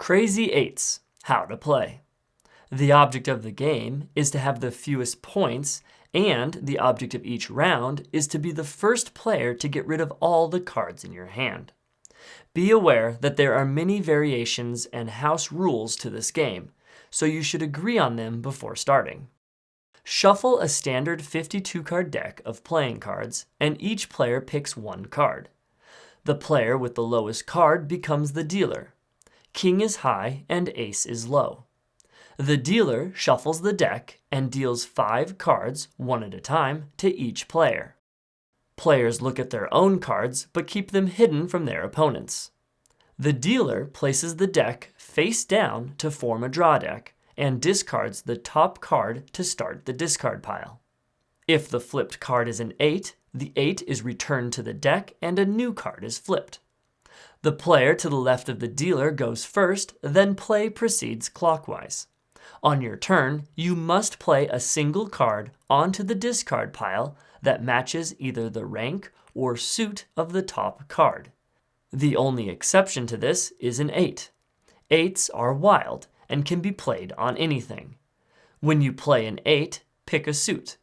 Crazy Eights, how to play. The object of the game is to have the fewest points, and the object of each round is to be the first player to get rid of all the cards in your hand. Be aware that there are many variations and house rules to this game, so you should agree on them before starting. Shuffle a standard 52-card deck of playing cards, and each player picks one card. The player with the lowest card becomes the dealer. King is high and ace is low. The dealer shuffles the deck and deals 5 cards, one at a time, to each player. Players look at their own cards but keep them hidden from their opponents. The dealer places the deck face down to form a draw deck and discards the top card to start the discard pile. If the flipped card is an 8, the 8 is returned to the deck and a new card is flipped. The player to the left of the dealer goes first, then play proceeds clockwise. On your turn, you must play a single card onto the discard pile that matches either the rank or suit of the top card. The only exception to this is an 8. 8s are wild and can be played on anything. When you play an 8, pick a suit.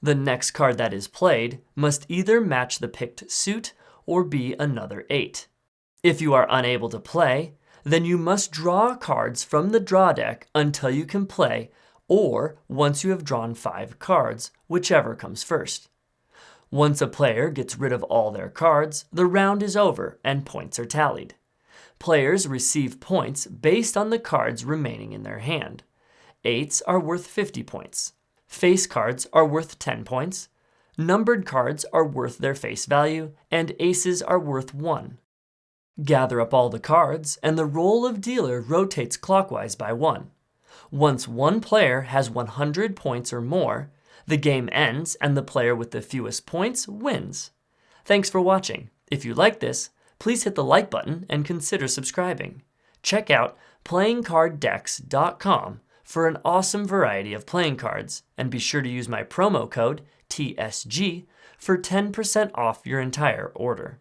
The next card that is played must either match the picked suit or be another 8. If you are unable to play, then you must draw cards from the draw deck until you can play, or once you have drawn 5 cards, whichever comes first. Once a player gets rid of all their cards, the round is over and points are tallied. Players receive points based on the cards remaining in their hand. 8s are worth 50 points. Face cards are worth 10 points. Numbered cards are worth their face value, and aces are worth 1. Gather up all the cards, and the role of dealer rotates clockwise by 1. Once one player has 100 points or more, the game ends and the player with the fewest points wins. Thanks for watching. If you like this, please hit the like button and consider subscribing. Check out playingcarddex.com for an awesome variety of playing cards, and be sure to use my promo code TSG for 10% off your entire order.